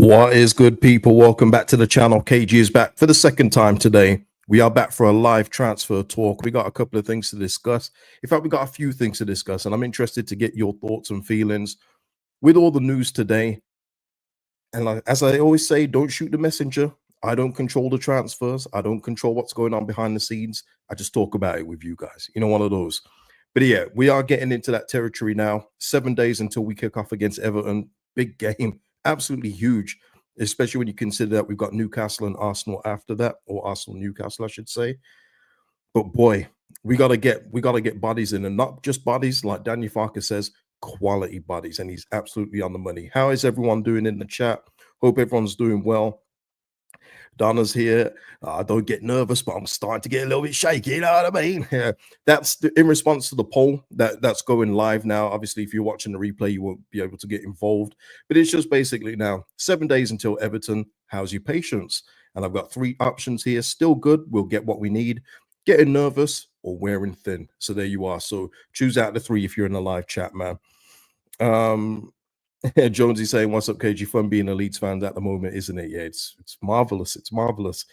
What is good, people? Welcome back to the channel. KG is back for the second time today. We are back for a live transfer talk. We got a couple of things to discuss. In fact, we got a few things to discuss, and I'm interested to get your thoughts and feelings with all the news today. And as I always say, don't shoot the messenger. I don't control the transfers. I don't control what's going on behind the scenes. I just talk about it with you guys. You know, one of those. But yeah, we are getting into that territory now. 7 days until we kick off against Everton. Big game. Absolutely huge, especially when you consider that we've got Newcastle and Arsenal after that, or Arsenal Newcastle, I should say. But boy, we gotta get bodies in, and not just bodies, like Daniel Farker says, quality bodies, and he's absolutely on the money. How is everyone doing in the chat? Hope everyone's doing well. Donna's here. Don't get nervous, but I'm starting to get a little bit shaky. You know what I mean? Yeah, that's in response to the poll that's going live now. Obviously, if you're watching the replay, you won't be able to get involved. But it's just basically now 7 days until Everton. How's your patience? And I've got 3 options here. Still good. We'll get what we need. Getting nervous or wearing thin. So there you are. So choose out the 3 if you're in the live chat, man. Jonesy saying, "What's up, KG? Fun being a Leeds fan at the moment, isn't it?" Yeah, it's marvelous. It's marvelous.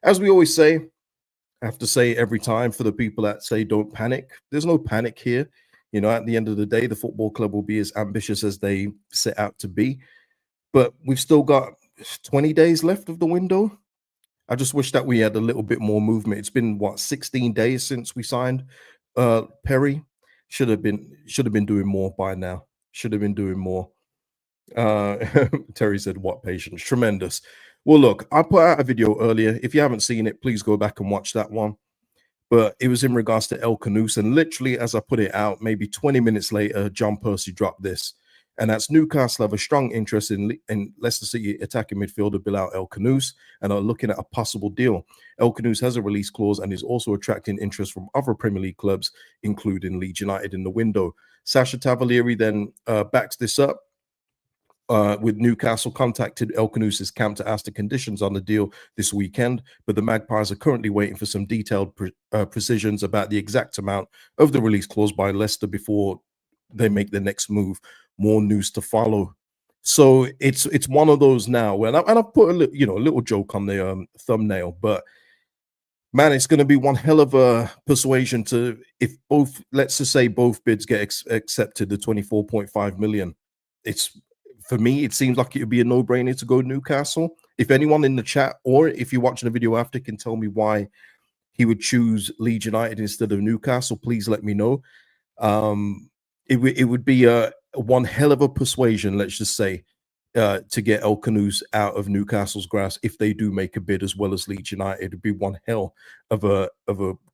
As we always say, I have to say every time for the people that say don't panic. There's no panic here. You know, at the end of the day, the football club will be as ambitious as they set out to be. But we've still got 20 days left of the window. I just wish that we had a little bit more movement. It's been what, 16 days since we signed Perry. Should have been doing more by now. Should have been doing more. Terry said, "What patience? Tremendous." Well, look, I put out a video earlier. If you haven't seen it, please go back and watch that one. But it was in regards to El Khannouss, and literally as I put it out, maybe 20 minutes later, John Percy dropped this, and that's Newcastle have a strong interest in Leicester City attacking midfielder Bilal El Khannouss and are looking at a possible deal. El Khannouss has a release clause and is also attracting interest from other Premier League clubs, including Leeds United in the window. Sasha Tavalieri then backs this up. With Newcastle contacted El Khannouss's camp to ask the conditions on the deal this weekend, but the Magpies are currently waiting for some detailed precisions about the exact amount of the release clause by Leicester before they make the next move. More news to follow. So it's one of those now, and I've put a little joke on the thumbnail, but man, it's going to be one hell of a persuasion to, if both, let's just say both bids get accepted, the 24.5 million. For me, it seems like it would be a no-brainer to go Newcastle. If anyone in the chat, or if you're watching the video after, can tell me why he would choose Leeds United instead of Newcastle, please let me know. It would be one hell of a persuasion, let's just say, to get El Khannouss out of Newcastle's grasp if they do make a bid as well as Leeds United. It'd be one hell of a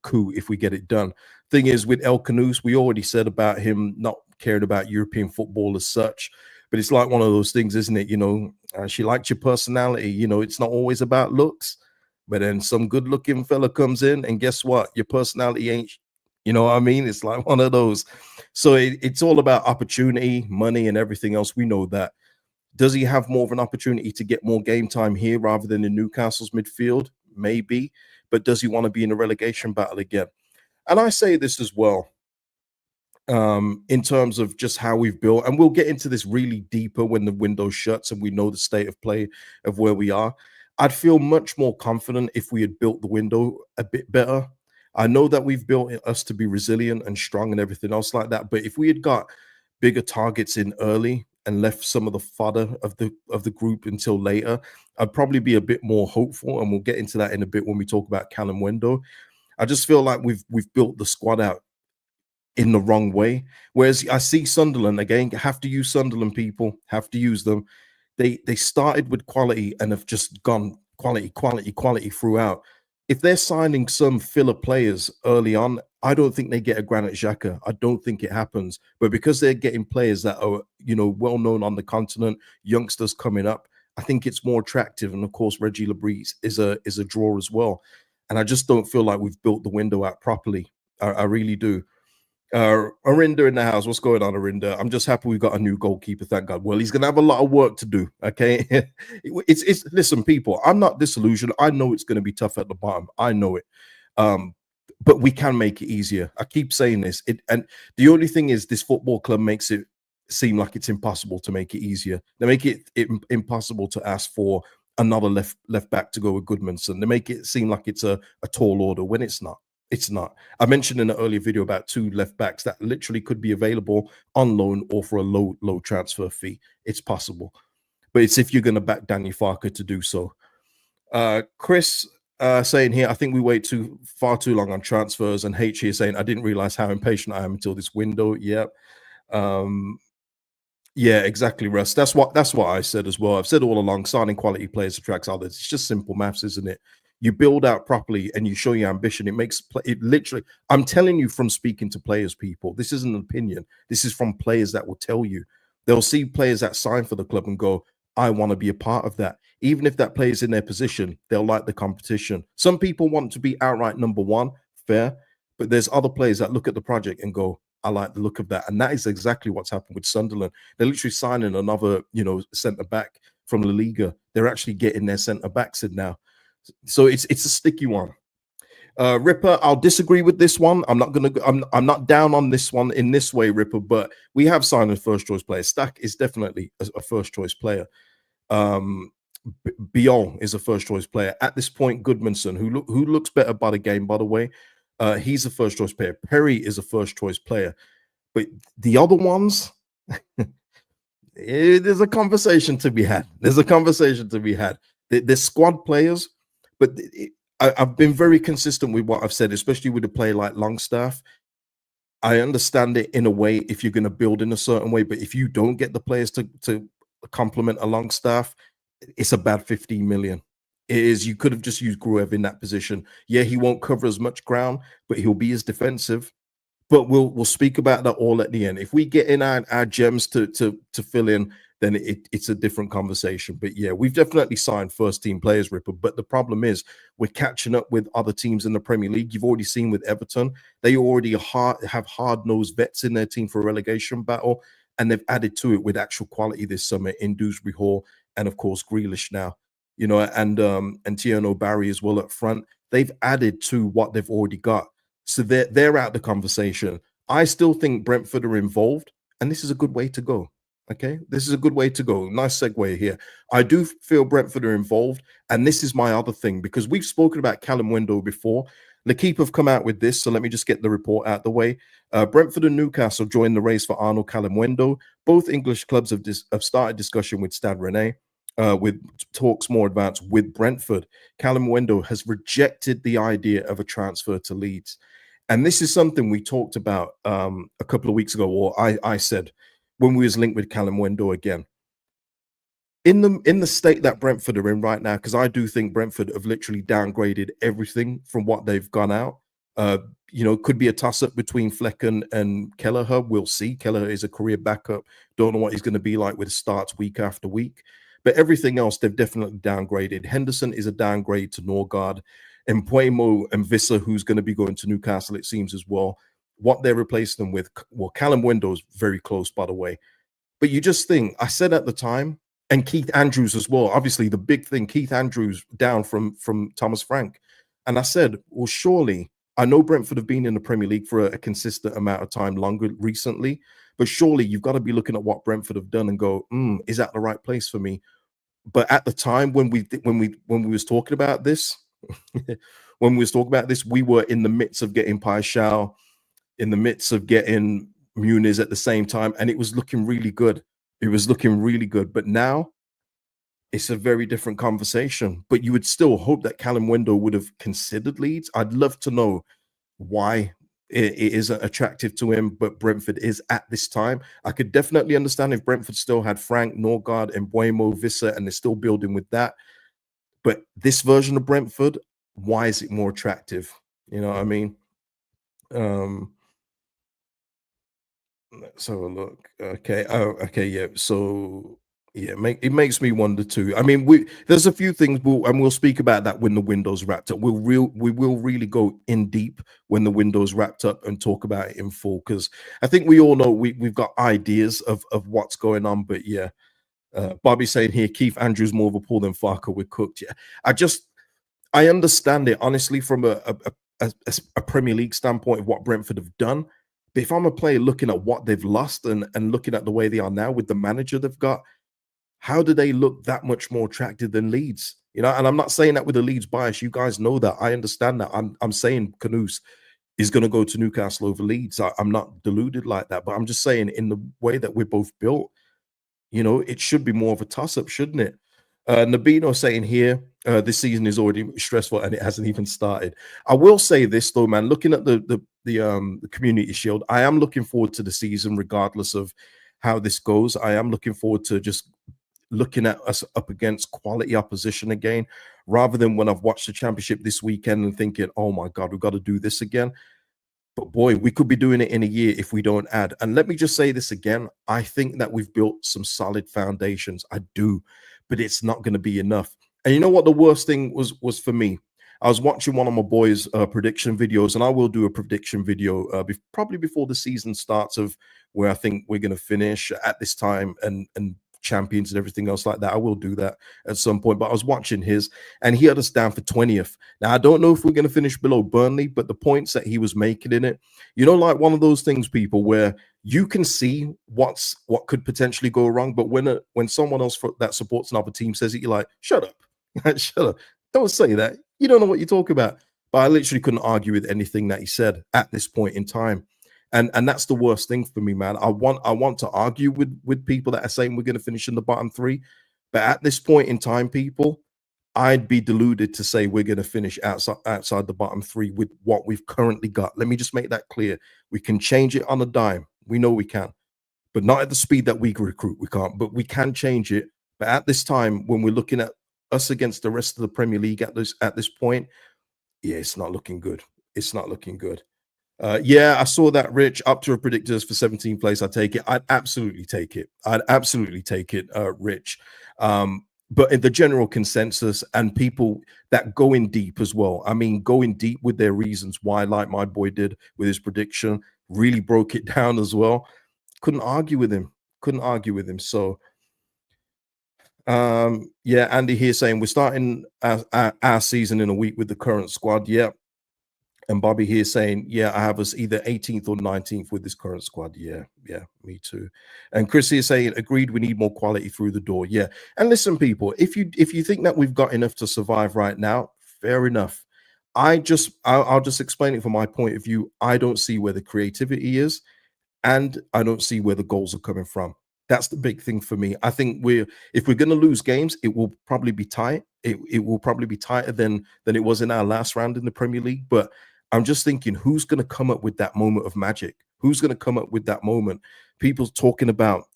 coup if we get it done. Thing is, with El Khannouss, we already said about him not caring about European football as such. But it's like one of those things, isn't it? You know, she liked your personality. You know, it's not always about looks. But then some good-looking fella comes in, and guess what? Your personality ain't, you know what I mean? It's like one of those. So it's all about opportunity, money, and everything else. We know that. Does he have more of an opportunity to get more game time here rather than in Newcastle's midfield? Maybe. But does he want to be in a relegation battle again? And I say this as well. In terms of just how we've built, and we'll get into this really deeper when the window shuts and we know the state of play of where we are. I'd feel much more confident if we had built the window a bit better. I know that we've built us to be resilient and strong and everything else like that, but if we had got bigger targets in early and left some of the fodder of the group until later, I'd probably be a bit more hopeful, and we'll get into that in a bit when we talk about Kalimuendo. I just feel like we've built the squad out in the wrong way. Whereas I see Sunderland, again, have to use Sunderland, people, have to use them. They started with quality and have just gone quality throughout. If they're signing some filler players early on, I don't think they get a Granit Xhaka. I don't think it happens. But because they're getting players that are, you know, well known on the continent, youngsters coming up, I think it's more attractive. And of course, Reggie Lebris is a draw as well. And I just don't feel like we've built the window out properly. I really do. Arinda in the house. What's going on, Arinda? I'm just happy we've got a new goalkeeper, thank God. Well, he's gonna have a lot of work to do. Okay. it's listen, people, I'm not disillusioned. I know it's gonna be tough at the bottom. I know it. But we can make it easier. I keep saying this. And the only thing is, this football club makes it seem like it's impossible to make it easier. They make it impossible to ask for another left back to go with Goodmanson. They make it seem like it's a tall order when it's not. It's not. I mentioned in an earlier video about 2 left backs that literally could be available on loan or for a low transfer fee. It's possible, but it's if you're going to back Danny Farker to do so. Chris saying here, I think we wait far too long on transfers, and H here saying, I didn't realize how impatient I am until this window. Yep. Yeah, exactly, Russ. That's what I said as well. I've said all along, signing quality players attracts others. It's just simple maths, isn't it? You build out properly and you show your ambition. It makes it literally. I'm telling you from speaking to players, people. This isn't an opinion. This is from players that will tell you. They'll see players that sign for the club and go, I want to be a part of that. Even if that player's in their position, they'll like the competition. Some people want to be outright number one, fair. But there's other players that look at the project and go, I like the look of that. And that is exactly what's happened with Sunderland. They're literally signing another, centre back from La Liga. They're actually getting their centre backs in now. So it's a sticky one. Ripper, I'll disagree with this one. I'm not down on this one in this way, Ripper, but we have signed a first choice player. Stack is definitely a first choice player. Bion is a first choice player. At this point, Goodmanson, who looks better by the game, by the way. He's a first choice player. Perry is a first choice player. But the other ones, there's a conversation to be had. There's a conversation to be had. They're squad players, but I've been very consistent with what I've said, especially with a player like Longstaff. I understand it in a way if you're going to build in a certain way, but if you don't get the players to complement a Longstaff, it's a bad 15 million. It is. You could have just used Gruev in that position. Yeah, he won't cover as much ground, but he'll be as defensive. But we'll speak about that all at the end. If we get in our gems to fill in, then it's a different conversation. But yeah, we've definitely signed first team players, Ripper. But the problem is we're catching up with other teams in the Premier League. You've already seen with Everton, they already have hard-nosed vets in their team for a relegation battle, and they've added to it with actual quality this summer in Dewsbury Hall and of course Grealish now. And Tierno Barry as well up front. They've added to what they've already got. So they're out the conversation. I still think Brentford are involved, and this is a good way to go. Okay, this is a good way to go. Nice segue here. I do feel Brentford are involved, and this is my other thing, because we've spoken about Kalimuendo before. L'Equipe have come out with this, so let me just get the report out the way. Brentford and Newcastle joined the race for Arnaud Kalimuendo. Both English clubs have started discussion with Stade Rennais, with talks more advanced with Brentford. Kalimuendo has rejected the idea of a transfer to Leeds. And this is something we talked about a couple of weeks ago, or I said when we was linked with Kalimuendo again. In the state that Brentford are in right now, because I do think Brentford have literally downgraded everything from what they've gone out. Could be a toss-up between Flecken and Kelleher. We'll see. Kelleher is a career backup. Don't know what he's going to be like with starts week after week. But everything else, they've definitely downgraded. Henderson is a downgrade to Norgard. And Mbeumo and Visser, who's going to be going to Newcastle, it seems as well. What they're replacing them with, well, Kalimuendo is very close, by the way. But you just think, I said at the time, and Keith Andrews as well. Obviously, the big thing, Keith Andrews down from Thomas Frank. And I said, well, surely, I know Brentford have been in the Premier League for a consistent amount of time longer recently, but surely you've got to be looking at what Brentford have done and go, is that the right place for me? But at the time when we was talking about this, we were in the midst of getting Paixão, in the midst of getting Muniz at the same time, and it was looking really good. It was looking really good. But now it's a very different conversation. But you would still hope that Kalimuendo would have considered Leeds. I'd love to know why it isn't attractive to him, but Brentford is at this time. I could definitely understand if Brentford still had Frank, Norgard, and Mbeumo, Visser, and they're still building with that. But this version of Brentford, why is it more attractive? You know what I mean? Let's have a look. Okay. Oh, okay. Yeah. So yeah, it makes me wonder too. I mean, there's a few things we'll speak about that when the window's wrapped up. We will really go in deep when the window's wrapped up and talk about it in full, because I think we all know we've got ideas of what's going on. But yeah, Bobby saying here, Keith Andrews more of a pull than Farker. We're cooked. Yeah, I understand it honestly from a Premier League standpoint of what Brentford have done. But if I'm a player looking at what they've lost and looking at the way they are now with the manager they've got, how do they look that much more attractive than Leeds? You know, and I'm not saying that with a Leeds bias. You guys know that. I understand that. I'm saying Khannouss is going to go to Newcastle over Leeds. I'm not deluded like that, but I'm just saying in the way that we're both built, you know, it should be more of a toss-up, shouldn't it? Nabino saying here, this season is already stressful and it hasn't even started. I will say this though, man. Looking at the Community Shield, I am looking forward to the season, regardless of how this goes. I am looking forward to just looking at us up against quality opposition again, rather than when I've watched the Championship this weekend and thinking, "Oh my God, we've got to do this again." But boy, we could be doing it in a year if we don't add. And let me just say this again. I think that we've built some solid foundations. I do, but it's not going to be enough. And you know what the worst thing was for me? I was watching one of my boys' prediction videos, and I will do a prediction video probably before the season starts of where I think we're going to finish at this time and champions and everything else like that. I will do that at some point. But I was watching his, and he had us down for 20th. Now, I don't know if we're going to finish below Burnley, but the points that he was making in it, you know, like one of those things, people, where you can see what could potentially go wrong, but when someone else that supports another team says it, you're like, shut up. Shut up. Don't say that. You don't know what you talk about. But I literally couldn't argue with anything that he said at this point in time. And that's the worst thing for me, man. I want to argue with people that are saying we're going to finish in the bottom three, but at this point in time, people, I'd be deluded to say we're going to finish outside the bottom three with what we've currently got. Let me just make that clear. We can change it on a dime. We know we can, but not at the speed that we recruit. We can't, but we can change it. But at this time, when we're looking at us against the rest of the Premier League at this point, yeah, it's not looking good. It's not looking good. Yeah, I saw that, Rich. Up to a predictors for 17th place. I take it. I'd absolutely take it. I'd absolutely take it, Rich. But in the general consensus and people that go in deep as well. I mean, going deep with their reasons why, like my boy did with his prediction, really broke it down as well. Couldn't argue with him. Couldn't argue with him. So, yeah, Andy here saying we're starting our season in a week with the current squad. Yeah. And Bobby here saying, yeah, I have us either 18th or 19th with this current squad. Yeah, me too. And Chris here saying, agreed, we need more quality through the door. Yeah. And listen, people, if you think that we've got enough to survive right now, fair enough. I'll just explain it from my point of view. I don't see where the creativity is, and I don't see where the goals are coming from. That's the big thing for me. I think if we're going to lose games, it will probably be tight. It will probably be tighter than it was in our last round in the Premier League. But I'm just thinking, who's going to come up with that moment of magic? Who's going to come up with that moment? People talking about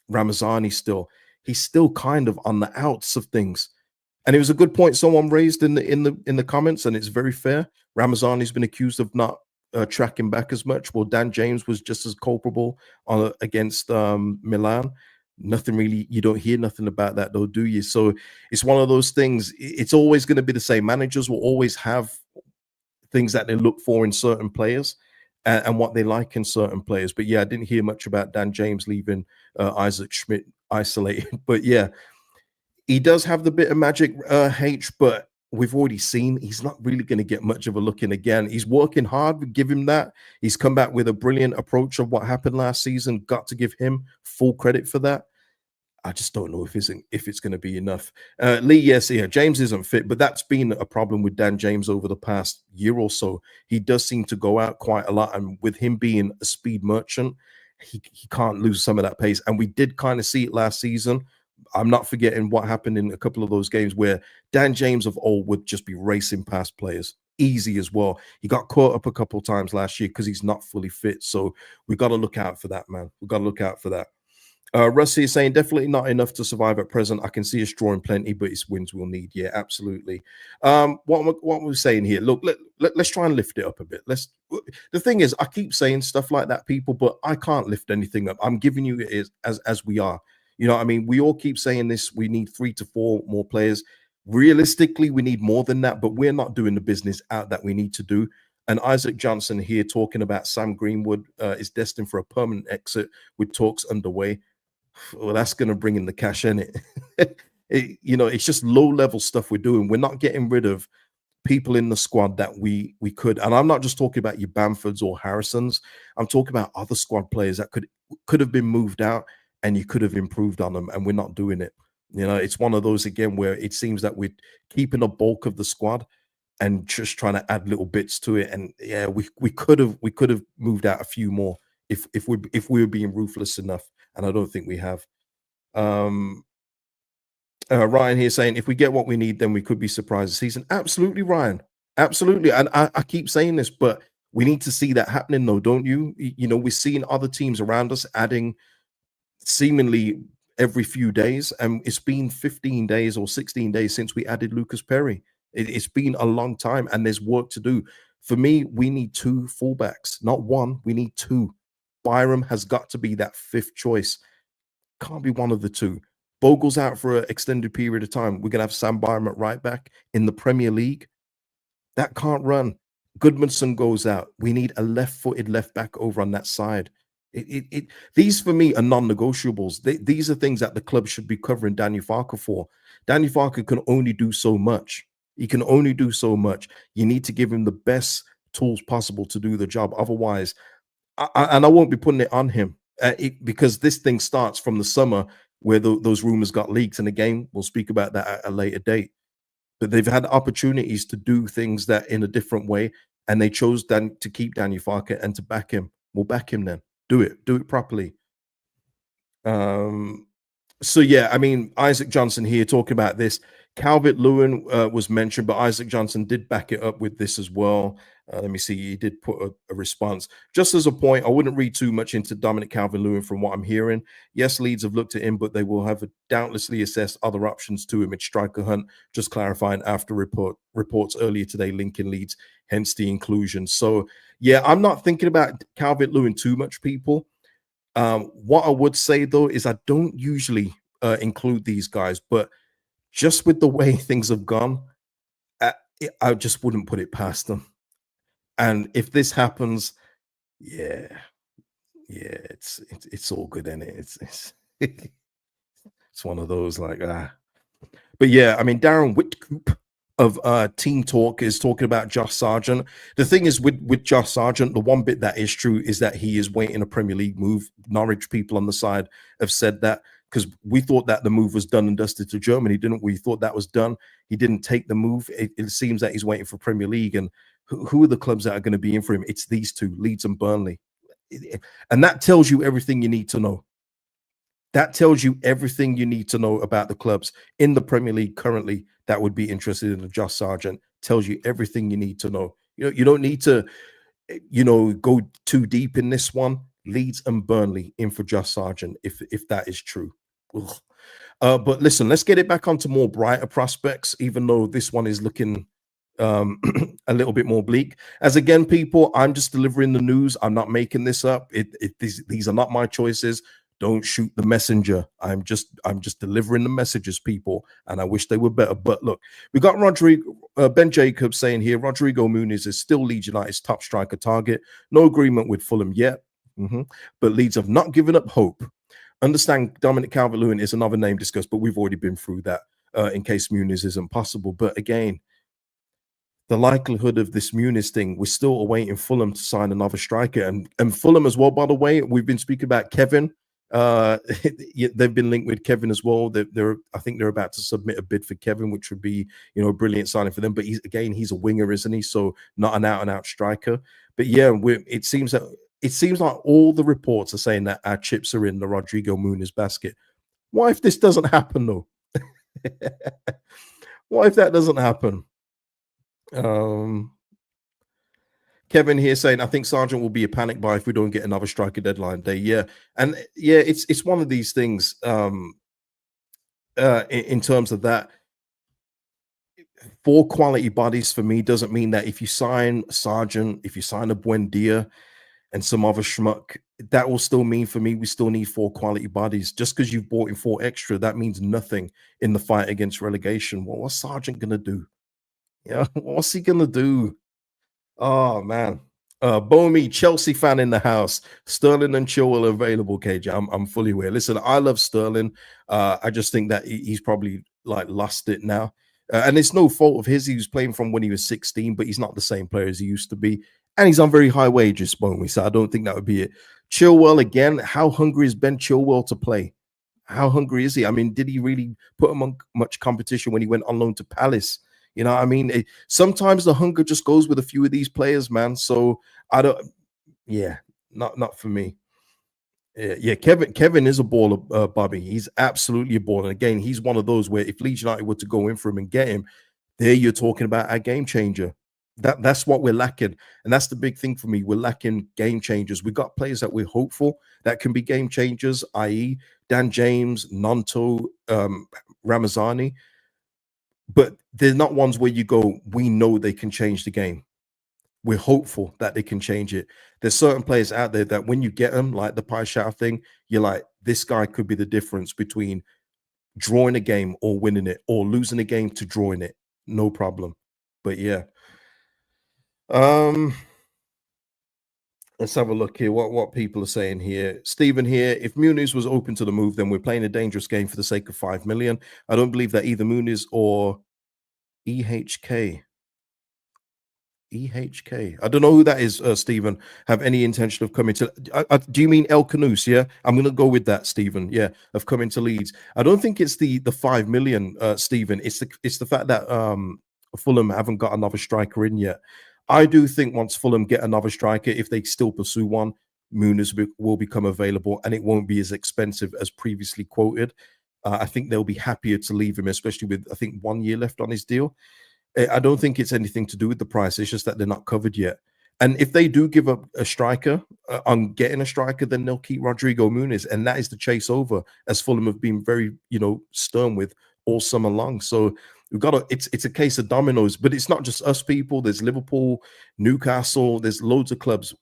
Ramazani still. He's still kind of on the outs of things. And it was a good point someone raised in the comments, and it's very fair. Ramazani's been accused of not tracking back as much. Well, Dan James was just as culpable against Milan. Nothing really, you don't hear nothing about that though, do you? So it's one of those things. It's always going to be the same. Managers will always have things that they look for in certain players and what they like in certain players. But yeah, I didn't hear much about Dan James leaving Isaac Schmidt isolated. But yeah, he does have the bit of magic, H, but we've already seen he's not really going to get much of a look in again. He's working hard. We give him that. He's come back with a brilliant approach of what happened last season. Got to give him full credit for that. I just don't know if it's going to be enough. Lee, yes, yeah, James isn't fit, but that's been a problem with Dan James over the past year or so. He does seem to go out quite a lot, and with him being a speed merchant, he can't lose some of that pace. And we did kind of see it last season. I'm not forgetting what happened in a couple of those games where Dan James of old would just be racing past players. Easy as well. He got caught up a couple of times last year because he's not fully fit. So we got to look out for that, man. We've got to look out for that. Rusty is saying definitely not enough to survive at present. I can see us drawing plenty, but it's wins we'll need. Yeah, absolutely. What we're saying here, look, let's try and lift it up a bit. The thing is, I keep saying stuff like that, people, but I can't lift anything up. I'm giving you it as we are. You know what I mean? We all keep saying this. We need 3 to 4 more players. Realistically, we need more than that, but we're not doing the business out that we need to do. And Isaac Johnson here talking about Sam Greenwood is destined for a permanent exit with talks underway. Well, that's going to bring in the cash, in it. You know, it's just low level stuff we're doing. We're not getting rid of people in the squad that we could, and I'm not just talking about your Bamfords or Harrisons. I'm talking about other squad players that could have been moved out, and you could have improved on them, and we're not doing it. You know, it's one of those again where it seems that we're keeping the bulk of the squad and just trying to add little bits to it. And yeah, we could have moved out a few more if we were being ruthless enough, and I don't think we have. Um, Ryan here saying if we get what we need, then we could be surprised this season. Absolutely, Ryan. Absolutely. And I keep saying this, but we need to see that happening, though, don't you? You know, we're seeing other teams around us adding seemingly every few days, and it's been 15 days or 16 days since we added Lucas Perry. It's been a long time, and there's work to do. For me, we need two fullbacks, not one. We need two. Byram has got to be that fifth choice. Can't be one of the two. Bogle's out for an extended period of time. We're gonna have Sam Byram at right back in the Premier League. That can't run. Goodmanson goes out. We need a left-footed left back over on that side. These for me are non-negotiables. These are things that the club should be covering Daniel Farke for. Daniel Farke can only do so much. He can only do so much. You need to give him the best tools possible to do the job. Otherwise, and I won't be putting it on him because this thing starts from the summer where those rumors got leaked. And again, we'll speak about that at a later date. But they've had opportunities to do things that in a different way, and they chose to keep Daniel Farke and to back him. We'll back him then. Do it properly. So yeah, I mean, Isaac Johnson here talking about this. Calvert-Lewin was mentioned, but Isaac Johnson did back it up with this as well. Let me see. He did put a response. Just as a point, I wouldn't read too much into Dominic Calvert-Lewin from what I'm hearing. Yes, Leeds have looked at him, but they will have doubtlessly assessed other options to him at striker hunt. Just clarifying after reports earlier today linking Leeds, hence the inclusion. So yeah, I'm not thinking about Calvert-Lewin too much, people. What I would say though is I don't usually include these guys, but just with the way things have gone, I just wouldn't put it past them. And if this happens, yeah, it's all good, isn't it? It's it's one of those like But yeah, I mean, Darren Whitcoop of Team Talk is talking about Josh Sargent. The thing is with Josh Sargent, the one bit that is true is that he is waiting a Premier League move. Norwich people on the side have said that because we thought that the move was done and dusted to Germany, didn't we? Thought that was done. He didn't take the move. It seems that he's waiting for Premier League. And who are the clubs that are going to be in for him? It's these two, Leeds and Burnley. And that tells you everything you need to know. That tells you everything you need to know about the clubs in the Premier League currently that would be interested in Josh Sargent. Tells you everything you need to know. You don't need to, go too deep in this one. Leeds and Burnley in for Josh Sargent, if that is true. But listen, let's get it back onto more brighter prospects, even though this one is looking a little bit more bleak. As again, people, I'm just delivering the news. I'm not making this up. These are not my choices. Don't shoot the messenger. I'm just delivering the messages, people, and I wish they were better. But look, we got Ben Jacobs saying here, Rodrigo Muniz is still Leeds United's top striker target. No agreement with Fulham yet, but Leeds have not given up hope. Understand Dominic Calvert-Lewin is another name discussed, but we've already been through that in case Muniz isn't possible. But again, the likelihood of this Muniz thing, we're still awaiting Fulham to sign another striker. And Fulham as well, by the way, we've been speaking about Kevin. They've been linked with Kevin as well. I think they're about to submit a bid for Kevin, which would be, a brilliant signing for them. But he's a winger, isn't he? So not an out-and-out striker. But yeah, it seems like all the reports are saying that our chips are in the Rodrigo Muniz basket. What if this doesn't happen, though? What if that doesn't happen? Kevin here saying, I think Sargent will be a panic buy if we don't get another striker deadline day. Yeah. And yeah, it's one of these things in terms of that. 4 quality bodies for me doesn't mean that if you sign Sargent, if you sign a Buendia and some other schmuck, that will still mean for me we still need 4 quality bodies. Just because you've bought in 4 extra, that means nothing in the fight against relegation. Well, what's Sargent gonna do? Yeah, what's he gonna do? Oh man. Bomi, Chelsea fan in the house. Sterling and Chilwell available, KJ. I'm fully aware. Listen, I love Sterling. I just think that he's probably like lost it now. And it's no fault of his. He was playing from when he was 16, but he's not the same player as he used to be. And he's on very high wages, Bowman. So I don't think that would be it. Chilwell, again, how hungry is Ben Chilwell to play? How hungry is he? I mean, did he really put him on much competition when he went on loan to Palace? You know what I mean? Sometimes the hunger just goes with a few of these players, man. So I don't, yeah, not for me. Yeah, Kevin is a baller, Bobby. He's absolutely a baller. And again, he's one of those where if Leeds United were to go in for him and get him, there you're talking about a game changer. That's what we're lacking, and that's the big thing for me. We're lacking game changers. We've got players that we're hopeful that can be game changers, i.e., Dan James, Nonto, Ramazani, but they're not ones where you go, we know they can change the game. We're hopeful that they can change it. There's certain players out there that when you get them, like the pie shower thing, you're like, this guy could be the difference between drawing a game or winning it, or losing a game to drawing it. No problem. But yeah. Let's have a look here. What people are saying here. Stephen here. If Muniz was open to the move, then we're playing a dangerous game for the sake of 5 million. I don't believe that either Muniz or EHK. EHK. I don't know who that is, Stephen. Have any intention of coming to? Do you mean El Khannouss? Yeah, I'm going to go with that, Stephen. Yeah, of coming to Leeds. I don't think it's the 5 million, Stephen. It's the fact that Fulham haven't got another striker in yet. I do think once Fulham get another striker, if they still pursue one, Muniz will become available, and it won't be as expensive as previously quoted. I think they'll be happier to leave him, especially with I think 1 year left on his deal. I don't think it's anything to do with the price. It's just that they're not covered yet. And if they do give up a striker on getting a striker, then they'll keep Rodrigo Muniz, and that is the chase over, as Fulham have been very, stern with all summer long. So we've got to. It's a case of dominoes, but it's not just us people. There's Liverpool, Newcastle. There's loads of clubs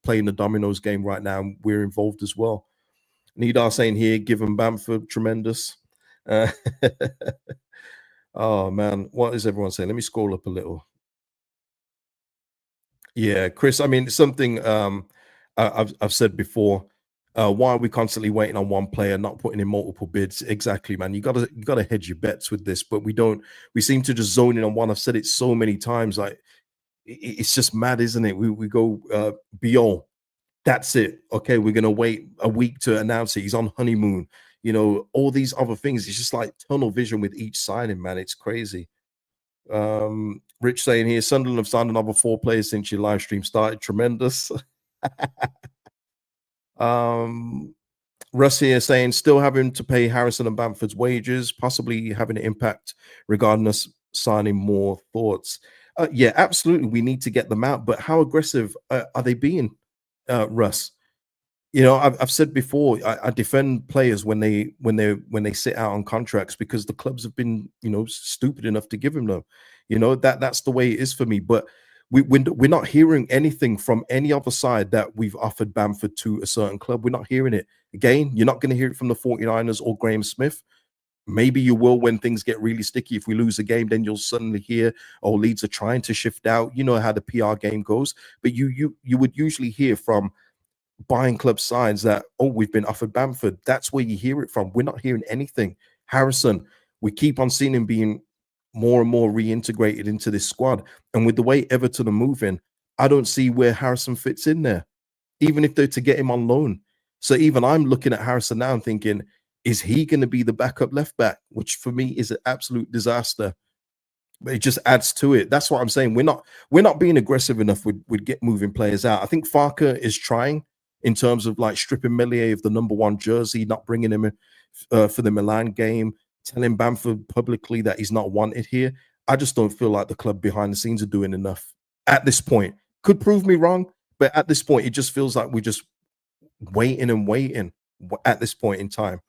playing the dominoes game right now. And we're involved as well. Nidar saying here, given Bamford, tremendous. Oh man, what is everyone saying? Let me scroll up a little. Yeah, Chris. I mean, something I've said before. Why are we constantly waiting on one player, not putting in multiple bids? Exactly, man. You gotta hedge your bets with this, but we don't. We seem to just zone in on one. I've said it so many times. Like it's just mad, isn't it? We go beyond. That's it. Okay, we're gonna wait a week to announce it. He's on honeymoon. All these other things. It's just like tunnel vision with each signing, man. It's crazy. Rich saying here, Sunderland have signed another 4 players since your live stream started. Tremendous. Russ here saying, still having to pay Harrison and Bamford's wages, possibly having an impact regarding us signing more. Thoughts? Yeah, absolutely. We need to get them out. But how aggressive are they being, Russ? I've said before, I defend players when they sit out on contracts because the clubs have been, stupid enough to give him them. That's the way it is for me. But we're not hearing anything from any other side that we've offered Bamford to a certain club. We're not hearing it. Again, you're not going to hear it from the 49ers or Graham Smith. Maybe you will when things get really sticky. If we lose a game, then you'll suddenly hear, oh, Leeds are trying to shift out. You know how the PR game goes. But you would usually hear from buying club sides that, oh, we've been offered Bamford. That's where you hear it from. We're not hearing anything. Harrison, we keep on seeing him being more and more reintegrated into this squad. And with the way Everton are moving, I don't see where Harrison fits in there, even if they're to get him on loan. So even I'm looking at Harrison now and thinking, is he going to be the backup left back? Which for me is an absolute disaster. But it just adds to it. That's what I'm saying. We're not being aggressive enough with get moving players out. I think Farker is trying in terms of like stripping Melier of the number 1 jersey, not bringing him in for the Milan game, telling Bamford publicly that he's not wanted here. I just don't feel like the club behind the scenes are doing enough at this point. Could prove me wrong, but at this point, it just feels like we're just waiting and waiting at this point in time.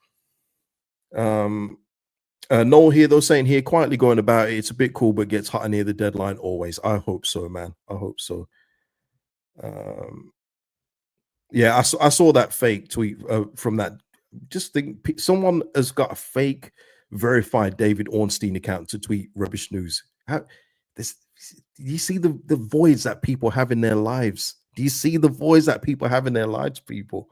Noel here, though, saying here, quietly going about it. It's a bit cool, but gets hotter near the deadline always. I hope so, man. I hope so. Yeah, I saw that fake tweet from that. Just think someone has got a fake verified David Ornstein account to tweet rubbish news. Do you see the voids that people have in their lives? Do you see the voids that people have in their lives, people?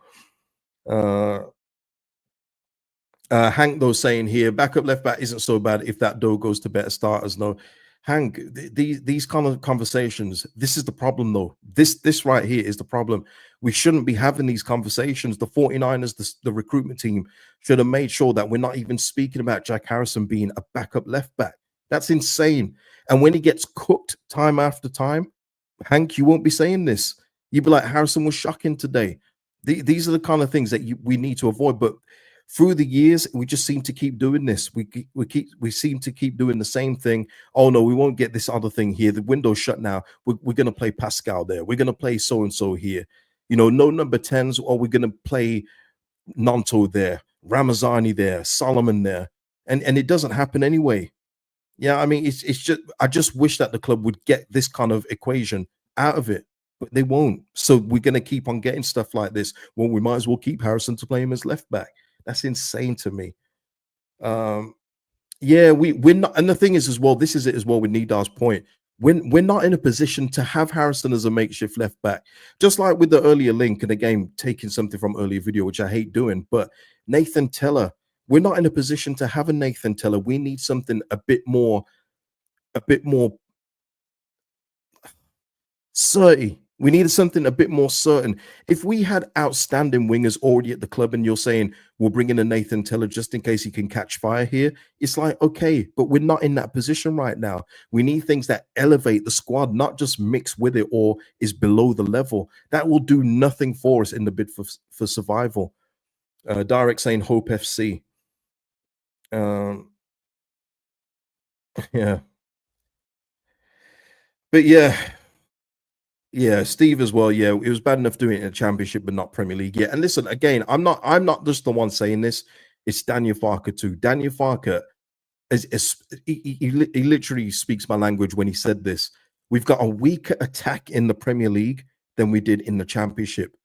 Hank, though, saying here, backup left back isn't so bad if that dough goes to better starters. No, Hank, these kind of conversations, this is the problem, though. This right here is the problem. We shouldn't be having these conversations. The 49ers, the recruitment team, should have made sure that we're not even speaking about Jack Harrison being a backup left back. That's insane. And when he gets cooked time after time, Hank, you won't be saying this. You'd be like, Harrison was shocking today. These are the kind of things that we need to avoid. But through the years, we just seem to keep doing this. We seem to keep doing the same thing. Oh no, we won't get this other thing here. The window's shut now. We're going to play Pascal there. We're going to play so and so here. You know, no number 10s, or we're going to play Nanto there, Ramazani there, Solomon there, and it doesn't happen anyway. Yeah, I mean, it's just, I just wish that the club would get this kind of equation out of it, but they won't. So we're going to keep on getting stuff like this. Well, we might as well keep Harrison to play him as left back. That's insane to me. Yeah, we're not, and the thing is as well, this is it as well with Nidar's point. We're not in a position to have Harrison as a makeshift left back, just like with the earlier link, and again taking something from earlier video, which I hate doing. But Nathan Teller, we're not in a position to have a Nathan Teller. We need something a bit more certain. We needed something a bit more certain. If we had outstanding wingers already at the club, and you're saying we'll bring in a Nathan Teller just in case he can catch fire here, it's like, okay, but we're not in that position right now. We need things that elevate the squad, not just mix with it or is below the level. That will do nothing for us in the bid for survival. Direct saying Hope FC. Yeah. But yeah, Steve as well. Yeah, it was bad enough doing it in the Championship, but not Premier League. Yeah, and listen, again, I'm not just the one saying this. It's Daniel Farker too. Daniel Farker he literally speaks my language when he said this. We've got a weaker attack in the Premier League than we did in the Championship.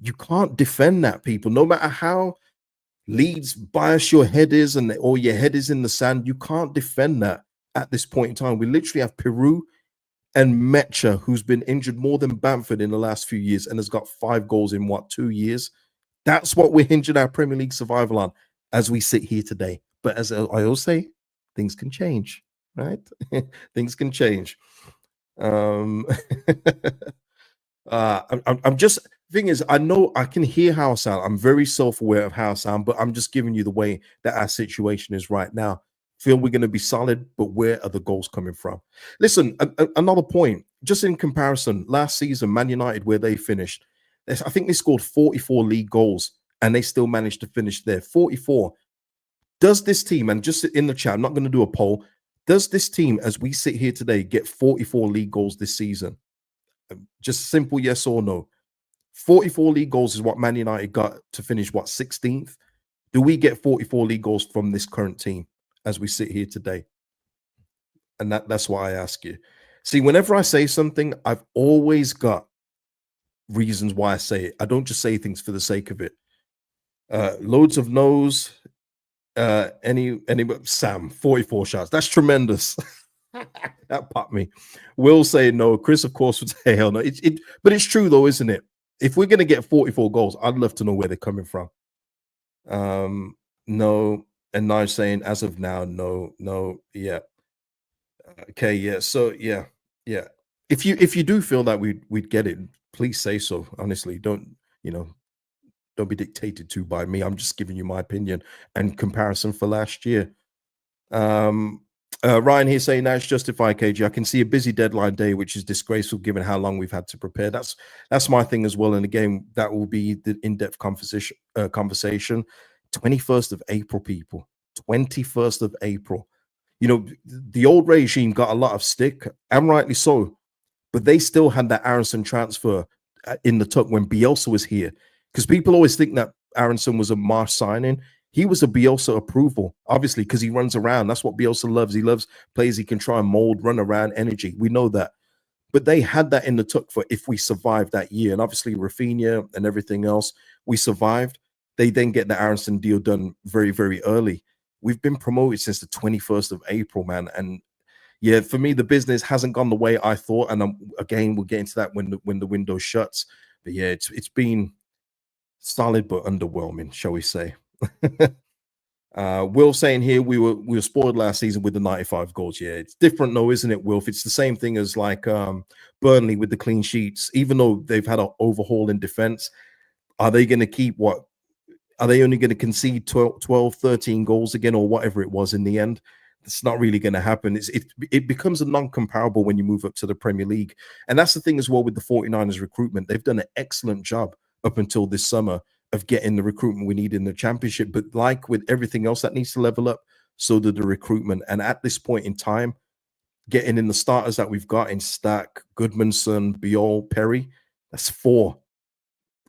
You can't defend that, people. No matter how Leeds bias your head is, or your head is in the sand, you can't defend that at this point in time. We literally have Peru and Mecha, who's been injured more than Bamford in the last few years and has got 5 goals in 2 years. That's what we're hinging our Premier League survival on as we sit here today. But as I always say, things can change, right? Things can change. I'm just, thing is, I know I can hear how I sound. I'm very self-aware of how I sound, but I'm just giving you the way that our situation is right now. Feel we're going to be solid, but where are the goals coming from? Listen, another point, just in comparison, last season, Man United, where they finished, I think they scored 44 league goals and they still managed to finish there. 44. Does this team, and just in the chat, I'm not going to do a poll, does this team, as we sit here today, get 44 league goals this season? Just simple yes or no. 44 league goals is what Man United got to finish, 16th? Do we get 44 league goals from this current team as we sit here today? And that's why I ask you. See, whenever I say something, I've always got reasons why I say it. I don't just say things for the sake of it. Loads of no's. Any Sam, 44 shots. That's tremendous. That popped me. Will say no. Chris, of course, would say hell no. But it's true though, isn't it? If we're gonna get 44 goals, I'd love to know where they're coming from. No, and now saying as of now, no, yeah. Okay, yeah. So yeah. If you do feel that we'd get it, please say so. Honestly, don't be dictated to by me. I'm just giving you my opinion and comparison for last year. Ryan here saying that's justified, KG. I can see a busy deadline day, which is disgraceful given how long we've had to prepare. That's my thing as well. And again, that will be the in-depth conversation. 21st of April, people. 21st of April. The old regime got a lot of stick, and rightly so, but they still had that Aronson transfer in the tuck when Bielsa was here. Because people always think that Aronson was a Marsh signing. He was a Bielsa approval, obviously, because he runs around. That's what Bielsa loves. He loves players he can try and mold, run around, energy. We know that. But they had that in the tuck for if we survived that year. And obviously, Rafinha and everything else, we survived. They then get the Aronson deal done very, very early. We've been promoted since the 21st of April, man. And yeah, for me, the business hasn't gone the way I thought. And again, we'll get into that when the window shuts. But yeah, it's been solid but underwhelming, shall we say. Will saying here we were spoiled last season with the 95 goals. Yeah, it's different though, isn't it, Wilf? It's the same thing as like Burnley with the clean sheets. Even though they've had an overhaul in defense, are they going to keep what? Are they only going to concede 12, 13 goals again, or whatever it was in the end? It's not really going to happen. It becomes a non-comparable when you move up to the Premier League. And that's the thing as well with the 49ers recruitment. They've done an excellent job up until this summer of getting the recruitment we need in the championship. But like with everything else that needs to level up, so did the recruitment. And at this point in time, getting in the starters that we've got in Stack, Goodmanson, Biol, Perry, that's 4.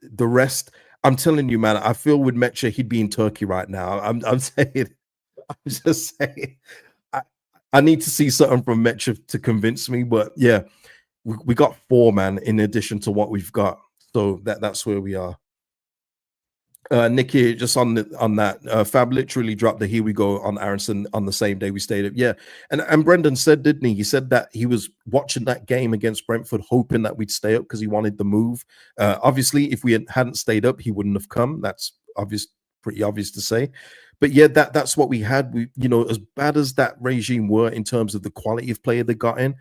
The rest, I'm telling you, man, I feel with Mecha, he'd be in Turkey right now. I'm saying, I'm just saying, I need to see something from Mecha to convince me. But yeah, we got 4, man, in addition to what we've got. So that's where we are. Nicky, just on that, Fab literally dropped the "here we go" on Aronson on the same day we stayed up. Yeah, and Brendan said, didn't he? He said that he was watching that game against Brentford, hoping that we'd stay up because he wanted the move. Obviously, if we hadn't stayed up, he wouldn't have come. That's obvious, pretty obvious to say. But yeah, that's what we had. We, as bad as that regime were in terms of the quality of player they got in,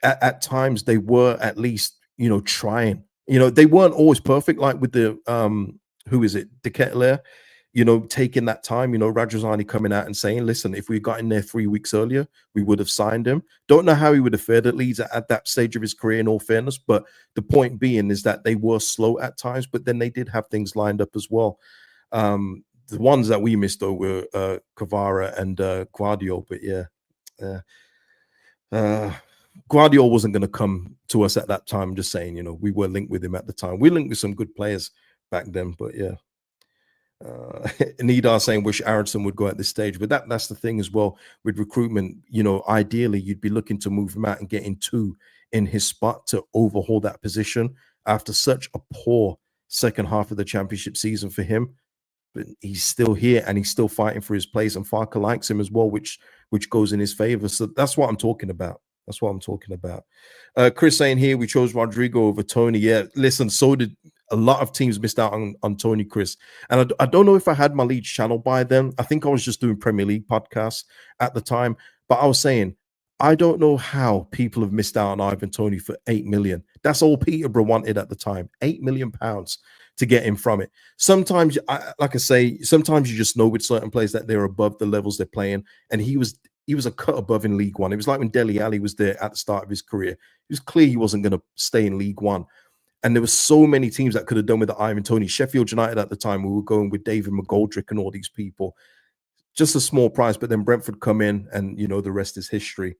at times they were at least trying. They weren't always perfect, like with the who is it, De Ketelaere, taking that time, Radrizzani coming out and saying, listen, if we got in there 3 weeks earlier, we would have signed him. Don't know how he would have fared at Leeds at that stage of his career, in all fairness, but the point being is that they were slow at times, but then they did have things lined up as well. The ones that we missed, though, were Kvara and Guardiola, but yeah. Guardiola wasn't going to come to us at that time. I'm just saying, we were linked with him at the time. We linked with some good players back then, but yeah. Nidar saying wish Aronson would go at this stage, but that's the thing as well with recruitment. Ideally you'd be looking to move him out and get in 2 in his spot to overhaul that position after such a poor second half of the championship season for him. But he's still here and he's still fighting for his place, and Farke likes him as well, which goes in his favor. So that's what I'm talking about. That's what I'm talking about. Chris saying here we chose Rodrigo over Tony. Yeah, listen, so did a lot of teams missed out on Tony, Chris. And I don't know if I had my Leeds channel by then. I think I was just doing Premier League podcasts at the time. But I was saying, I don't know how people have missed out on Ivan Toney for 8 million. That's all Peterborough wanted at the time, £8 million to get him from it. Sometimes, like I say, sometimes you just know with certain players that they're above the levels they're playing. And he was a cut above in League One. It was like when Dele Alli was there at the start of his career. It was clear he wasn't going to stay in League One. And there were so many teams that could have done with the Ivan Toney. Sheffield United at the time, we were going with David McGoldrick and all these people. Just a small price, but then Brentford come in and, the rest is history.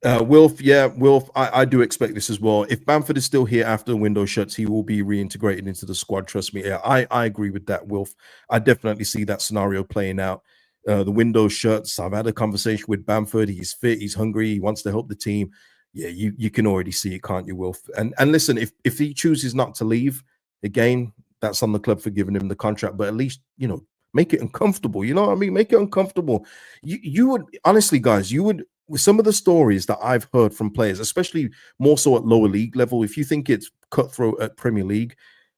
Wilf, I do expect this as well. If Bamford is still here after the window shuts, he will be reintegrated into the squad. Trust me. Yeah, I agree with that, Wilf. I definitely see that scenario playing out. The window shuts. I've had a conversation with Bamford. He's fit. He's hungry. He wants to help the team. Yeah, you can already see it, can't you, Wilf? And listen, if he chooses not to leave, again, that's on the club for giving him the contract. But at least, make it uncomfortable. You know what I mean? Make it uncomfortable. You would, honestly, guys, with some of the stories that I've heard from players, especially more so at lower league level, if you think it's cutthroat at Premier League,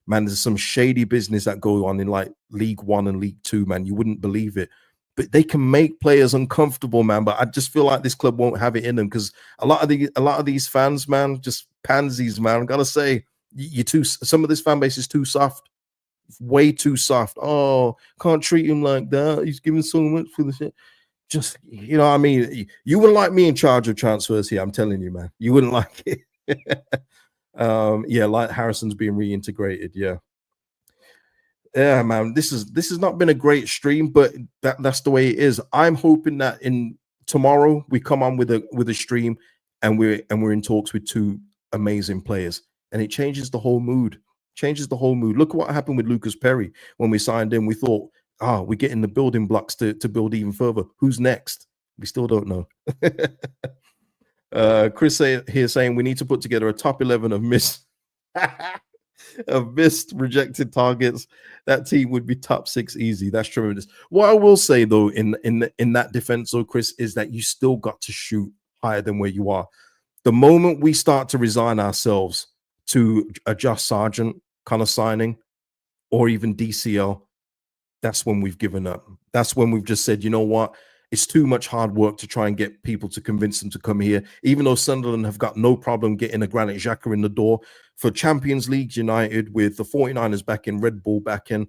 man, there's some shady business that go on in like League One and League Two, man. You wouldn't believe it. But they can make players uncomfortable, man. But I just feel like this club won't have it in them because a lot of these fans, man, just pansies, man. I gotta say, some of this fan base is too soft, way too soft. Oh, can't treat him like that. He's giving so much for the shit. Just, what I mean? You wouldn't like me in charge of transfers here. I'm telling you, man. You wouldn't like it. Yeah, like Harrison's being reintegrated. Yeah, man. This has not been a great stream, but that's the way it is. I'm hoping that in tomorrow we come on with a stream and we're in talks with 2 amazing players, and it changes the whole mood. Look at what happened with Lucas Perry when we signed him. We thought, we're getting the building blocks to build even further. Who's next? We still don't know. Chris here saying we need to put together a top 11 of missed rejected targets. That team would be top 6 easy. That's tremendous. What I will say though in that defense, though, Chris, is that you still got to shoot higher than where you are. The moment we start to resign ourselves to a Josh Sargent kind of signing, or even DCL, that's when we've given up. That's when we've just said, you know what? It's too much hard work to try and get people to convince them to come here, even though Sunderland have got no problem getting a Granit Xhaka in the door. For Champions League United, with the 49ers back in, Red Bull back in,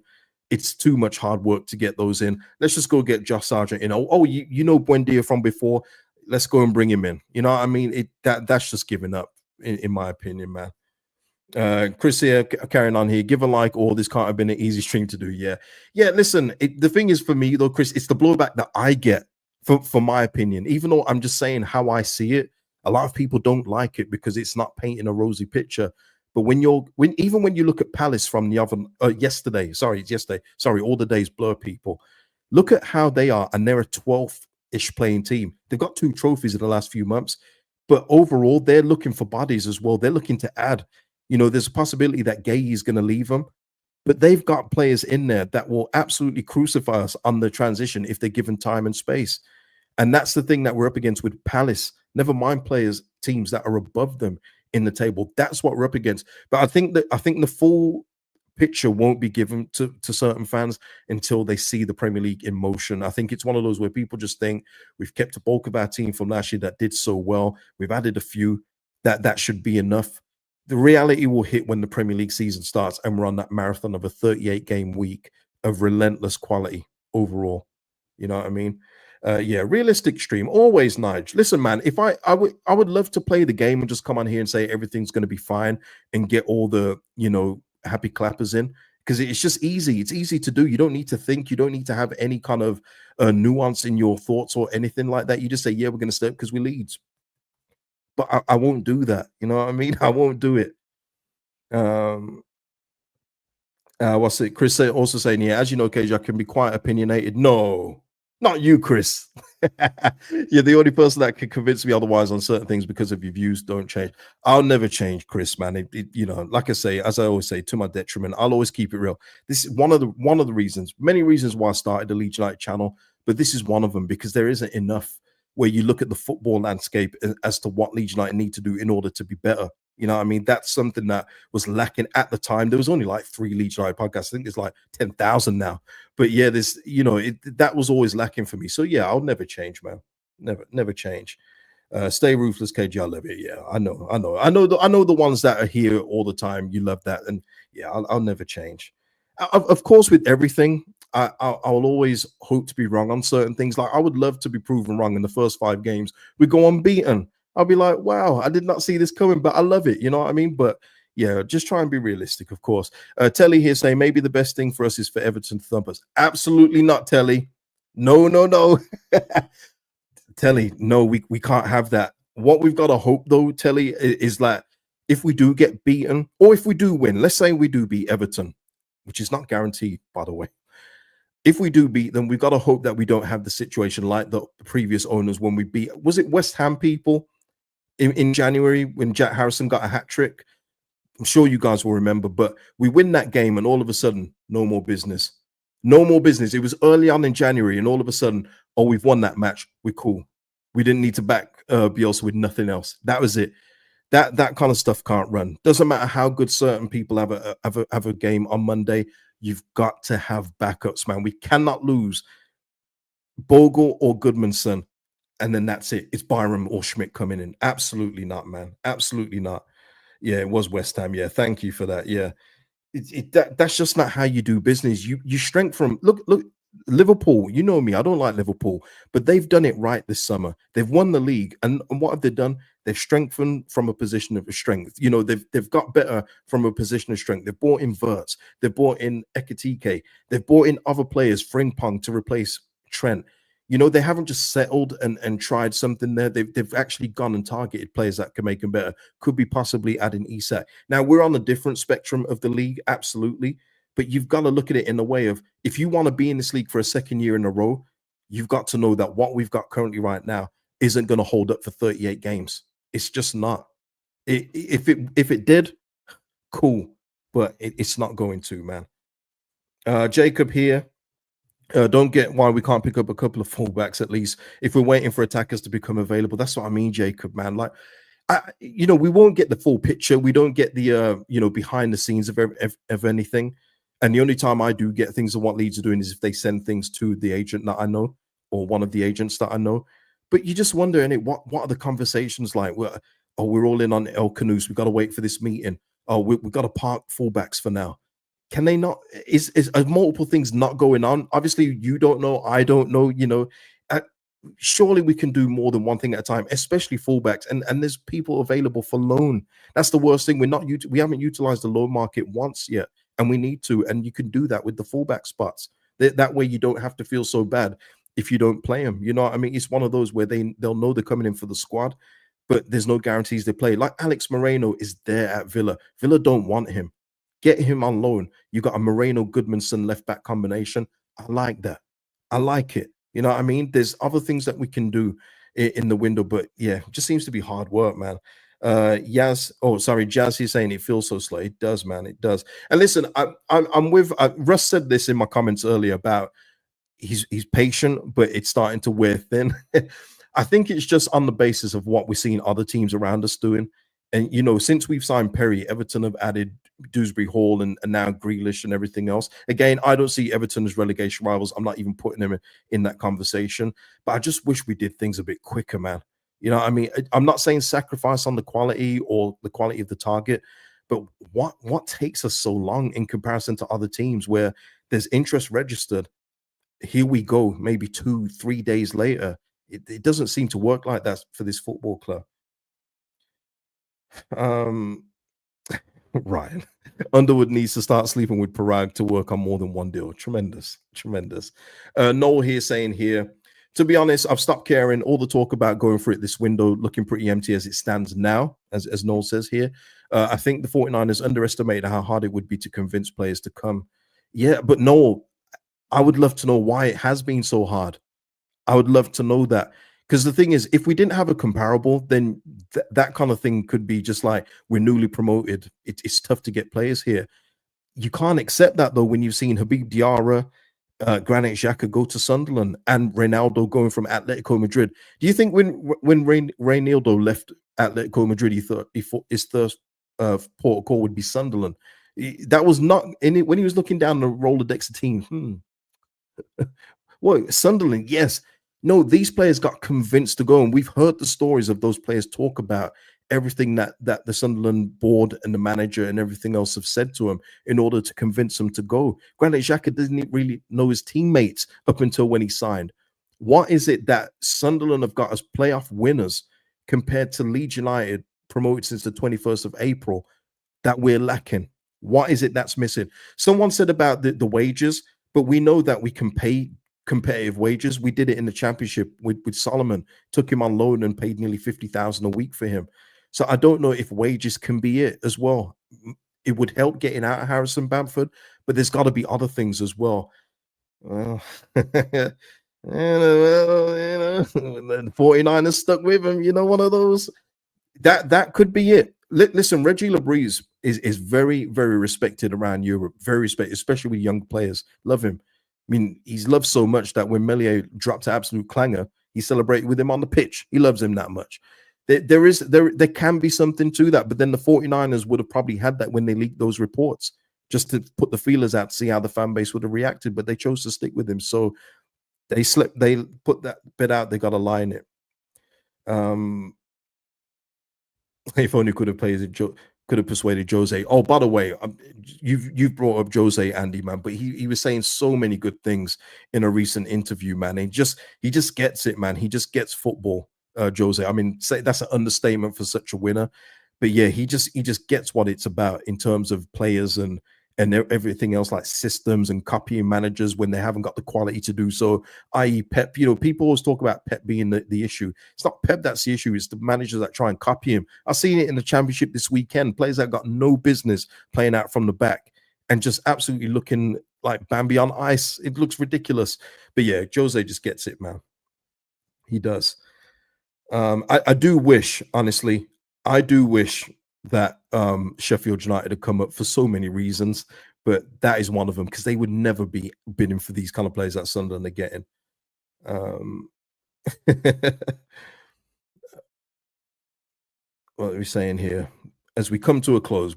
it's too much hard work to get those in. Let's just go get Josh Sargent in. Oh, you know Buendia from before. Let's go and bring him in. You know what I mean? That's just giving up, in my opinion, man. Chris here, carrying on here. Give a like, or this can't have been an easy stream to do. Yeah. Listen, the thing is for me though, Chris, it's the blowback that I get for my opinion. Even though I'm just saying how I see it, a lot of people don't like it because it's not painting a rosy picture. But when you look at Palace from the other yesterday, all the days blur, people. Look at how they are, and they're a 12th-ish playing team. They've got 2 trophies in the last few months, but overall they're looking for bodies as well. They're looking to add. You know, there's a possibility that Gay is going to leave them, but they've got players in there that will absolutely crucify us on the transition if they're given time and space. And that's the thing that we're up against with Palace. Never mind teams that are above them in the table. That's what we're up against. But I think the full picture won't be given to certain fans until they see the Premier League in motion. I think it's one of those where people just think we've kept a bulk of our team from last year that did so well. We've added a few that should be enough. The reality will hit when the Premier League season starts and we're on that marathon of a 38-game week of relentless quality overall. You know what I mean? Realistic stream. Always, Nige. Listen, man, if I would love to play the game and just come on here and say everything's going to be fine and get all the, happy clappers in, because it's just easy. It's easy to do. You don't need to think. You don't need to have any kind of nuance in your thoughts or anything like that. You just say, yeah, we're going to stay up because we Leeds. But I won't do that. You know what I mean? I won't do it. What's it? Chris also saying, yeah, as you know, Cage, I can be quite opinionated. No, not you, Chris. You're the only person that can convince me otherwise on certain things because of your views don't change. I'll never change, Chris, man. Like I say, as I always say, to my detriment, I'll always keep it real. This is one of the reasons, many reasons why I started the Leeds United channel, but this is one of them because there isn't enough where you look at the football landscape as to what Leeds United need to do in order to be better. You know what I mean? That's something that was lacking at the time. There was only like 3 Leeds United podcasts. I think there's like 10,000 now. But yeah, that was always lacking for me. So yeah, I'll never change, man. Never change. Stay ruthless, KG. I love it. Yeah, I know the ones that are here all the time. You love that. And yeah, I'll never change. Of course, with everything, I'll always hope to be wrong on certain things. Like I would love to be proven wrong in the first 5 games. We go unbeaten. I'll be like, wow, I did not see this coming, but I love it. You know what I mean? But yeah, just try and be realistic, of course. Telly here saying maybe the best thing for us is for Everton to thump us. Absolutely not, Telly. No. Telly, no, we can't have that. What we've got to hope, though, Telly, is that if we do get beaten or if we do win, let's say we do beat Everton, which is not guaranteed, by the way. If we do beat them, we've got to hope that we don't have the situation like the previous owners when we beat, was it West Ham, people? In January when Jack Harrison got a hat trick. I'm sure you guys will remember, but we win that game and all of a sudden, no more business. It was early on in January and all of a sudden, oh, we've won that match. We're cool. We didn't need to back Bielsa with nothing else. That was it. That kind of stuff can't run. Doesn't matter how good certain people have a game on Monday. You've got to have backups, man. We cannot lose Bogle or Goodmanson. And then that's it. It's Byram or Schmidt coming in. Absolutely not, man. Absolutely not. Yeah, it was West Ham. Yeah, thank you for that. Yeah, that's just not how you do business. You strength from look Liverpool. You know me. I don't like Liverpool, but they've done it right this summer. They've won the league, and what have they done? They've strengthened from a position of strength. You know, they've got better from a position of strength. They've brought in Wirtz. They've brought in Ekitike. They've brought in other players, Frimpong, to replace Trent. You know, they haven't just settled and tried something there. They've actually gone and targeted players that can make them better. Could be possibly adding Isak. Now, we're on a different spectrum of the league, absolutely. But you've got to look at it in a way of, if you want to be in this league for a second year in a row, you've got to know that what we've got currently right now isn't going to hold up for 38 games. It's just not. If it did, cool. But it's not going to, man. Jacob here. Don't get why we can't pick up a couple of fullbacks at least if we're waiting for attackers to become available. That's what I mean, Jacob, man. Like, we won't get the full picture. We don't get the behind the scenes of anything. And the only time I do get things of what Leeds are doing is if they send things to the agent that I know or one of the agents that I know. But you just wonder, and what are the conversations like? Oh, we're all in on El Khannouss. We got to wait for this meeting. Oh, we got to park fullbacks for now. Can they not? Are multiple things not going on? Obviously, you don't know. I don't know. Uh, surely we can do more than one thing at a time, especially fullbacks. And there's people available for loan. That's the worst thing. We haven't utilized the loan market once yet, and we need to. And you can do that with the fullback spots. That way, you don't have to feel so bad if you don't play them. You know what I mean? It's one of those where they'll know they're coming in for the squad, but there's no guarantees they play. Like Alex Moreno is there at Villa. Villa don't want him. Get him on loan. You got a Moreno Goodmanson left back combination. I like that. I like it. You know what I mean? There's other things that we can do in the window, but yeah, it just seems to be hard work, man. Jazz, he's saying it feels so slow. It does, man. It does. And listen, I'm with Russ said this in my comments earlier about he's patient, but it's starting to wear thin. I think it's just on the basis of what we're seeing other teams around us doing. And since we've signed Perry, Everton have added Dewsbury Hall and now Grealish and everything else. Again, I don't see Everton as relegation rivals. I'm not even putting them in that conversation. But I just wish we did things a bit quicker, man. You know what I mean? I'm not saying sacrifice on the quality or the quality of the target, but what takes us so long in comparison to other teams where there's interest registered? Here we go, maybe 2-3 days later. It doesn't seem to work like that for this football club. Um, Ryan, Underwood needs to start sleeping with Parag to work on more than one deal. Tremendous, tremendous. Noel here saying here, to be honest, I've stopped caring. All the talk about going for it this window looking pretty empty as it stands now, as Noel says here. I think the 49ers underestimated how hard it would be to convince players to come. Yeah, but Noel, I would love to know why it has been so hard. I would love to know that. Because the thing is, if we didn't have a comparable, then that kind of thing could be just like we're newly promoted. It's tough to get players here. You can't accept that though when you've seen Habib Diarra, Granit Xhaka go to Sunderland and Ronaldo going from Atletico Madrid. Do you think when Reinildo left Atletico Madrid, he thought his first port of call would be Sunderland? That was not in it when he was looking down the Rolodex team. Well, Sunderland, yes. No, these players got convinced to go, and we've heard the stories of those players talk about everything that the Sunderland board and the manager and everything else have said to him in order to convince him to go. Granit Xhaka didn't really know his teammates up until when he signed. What is it that Sunderland have got as playoff winners compared to Leeds United, promoted since the 21st of April, that we're lacking? What is it that's missing? Someone said about the wages, but we know that we can pay competitive wages. We did it in the championship with Solomon, took him on loan and paid nearly 50,000 a week for him. So I don't know if wages can be it as well. It would help getting out of Harrison Bamford, but there's got to be other things as well. Well, the 49ers stuck with him, one of those. That could be it. Listen, Reggie Labrise is very, very respected around Europe, very respected, especially with young players. Love him. I mean, he's loved so much that when Melier dropped to absolute clanger, he celebrated with him on the pitch. He loves him that much. There can be something to that, but then the 49ers would have probably had that when they leaked those reports, just to put the feelers out to see how the fan base would have reacted, but they chose to stick with him. So they put that bit out, they got to lie in it. If only could have persuaded Jose. Oh, by the way, you've brought up Jose, Andy, man, but he was saying so many good things in a recent interview, man. He just gets it, man. He just gets football, Jose. I mean, say that's an understatement for such a winner, but yeah, he just gets what it's about in terms of players and everything else, like systems and copying managers when they haven't got the quality to do so, i.e. Pep. People always talk about Pep being the issue. It's not Pep that's the issue, it's the managers that try and copy him. I've seen it in the championship this weekend, players that got no business playing out from the back and just absolutely looking like Bambi on ice. It looks ridiculous. But yeah, Jose just gets it, man. He does. I do wish, honestly, that Sheffield United had come up for so many reasons, but that is one of them because they would never be bidding for these kind of players that Sunderland are getting. What are we saying here? as we come to a close,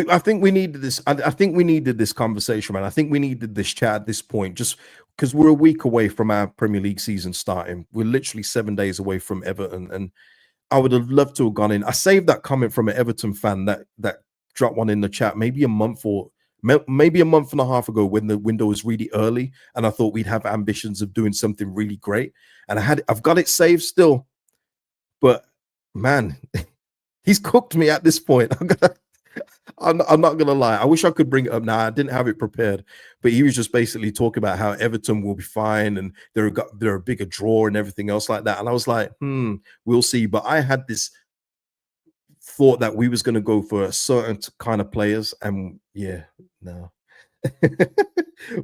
I think we needed this. I think we needed this conversation, man. I think we needed this chat at this point, just because we're a week away from our Premier League season starting. We're literally 7 days away from Everton, and I would have loved to have gone in. I saved that comment from an Everton fan that dropped one in the chat, maybe a month maybe a month and a half ago when the window was really early, and I thought we'd have ambitions of doing something really great. And I've got it saved still, but man, he's cooked me at this point. I'm not gonna lie. I wish I could bring it up now. I didn't have it prepared, but he was just basically talking about how Everton will be fine and they're a bigger draw and everything else like that. And I was like, we'll see. But I had this thought that we was going to go for a certain kind of players, and yeah, no.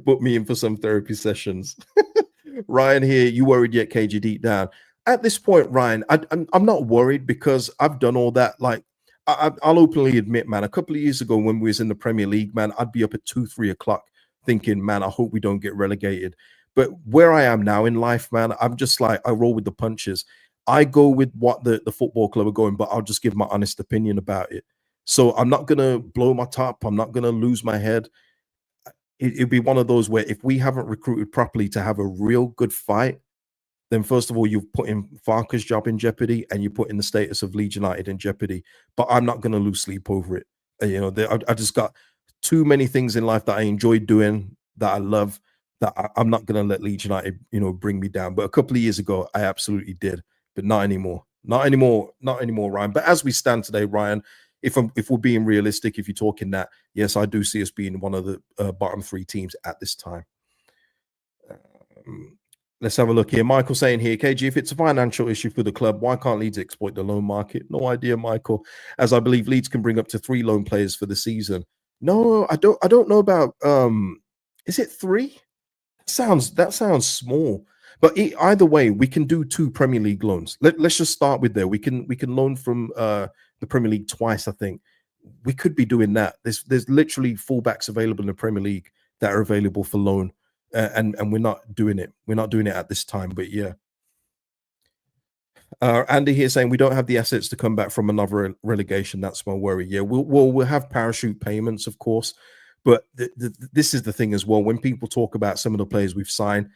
Put me in for some therapy sessions. Ryan here, you worried yet, KG, deep down? At this point, Ryan, I'm not worried because I've done all that. Like, I'll openly admit, man, a couple of years ago when we was in the Premier League, man, I'd be up at 2-3 o'clock thinking, man, I hope we don't get relegated. But where I am now in life, man, I'm just like, I roll with the punches. I go with what the football club are going, but I'll just give my honest opinion about it. So I'm not going to blow my top. I'm not going to lose my head. It'd be one of those where if we haven't recruited properly to have a real good fight, then first of all, you've put in Farker's job in jeopardy and you put in the status of Leeds United in jeopardy. But I'm not going to lose sleep over it. You know, I just got too many things in life that I enjoy doing, that I love, that I'm not going to let Leeds United, you know, bring me down. But a couple of years ago, I absolutely did, but not anymore. Not anymore, Ryan. But as we stand today, Ryan, if we're being realistic, if you're talking that, yes, I do see us being one of the bottom three teams at this time. Let's have a look here. Michael saying here, KG, if it's a financial issue for the club, why can't Leeds exploit the loan market? No idea, Michael, as I believe Leeds can bring up to 3 loan players for the season. No, I don't know about is it 3? That sounds small. But either way, we can do 2 Premier League loans. Let's just start with there. We can loan from the Premier League twice, I think. We could be doing that. There's literally fullbacks available in the Premier League that are available for loan. And we're not doing it. We're not doing it at this time, but yeah. Andy here saying we don't have the assets to come back from another relegation. That's my worry. Yeah, we'll have parachute payments, of course, but this is the thing as well. When people talk about some of the players we've signed,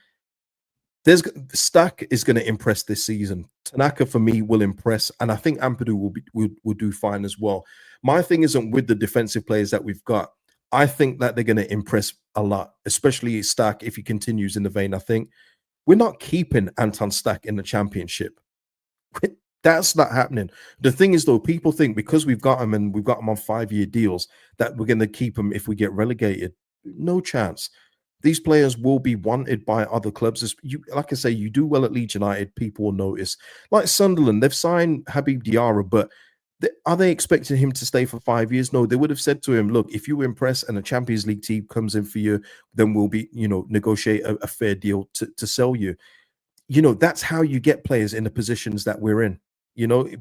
Stack is going to impress this season. Tanaka for me will impress, and I think Ampadu will do fine as well. My thing isn't with the defensive players that we've got. I think that they're going to impress a lot, especially Stack if he continues in the vein. I think we're not keeping Anton Stack in the Championship. That's not happening. The thing is, though, people think because we've got him and we've got him on 5-year deals that we're going to keep him if we get relegated. No chance. These players will be wanted by other clubs. Like I say, you do well at Leeds United, people will notice. Like Sunderland, they've signed Habib Diarra, but are they expecting him to stay for 5 years? No, they would have said to him, look, if you impress and a Champions League team comes in for you, then we'll be, negotiate a fair deal to sell you. That's how you get players in the positions that we're in,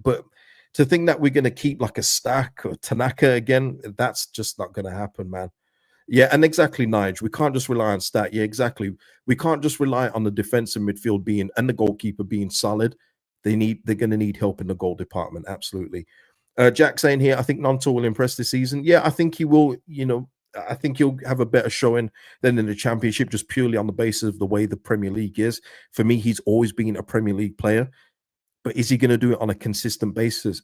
but to think that we're going to keep like a Stack or Tanaka again, that's just not going to happen, man. Yeah, and exactly, Nige. We can't just rely on Stack. Yeah, exactly. We can't just rely on the defensive midfield being and the goalkeeper being solid. They're going to need help in the goal department. Absolutely. Jack saying here, I think Nonto will impress this season. Yeah, I think he will. I think he'll have a better showing than in the Championship, just purely on the basis of the way the Premier League is. For me, he's always been a Premier League player, but is he going to do it on a consistent basis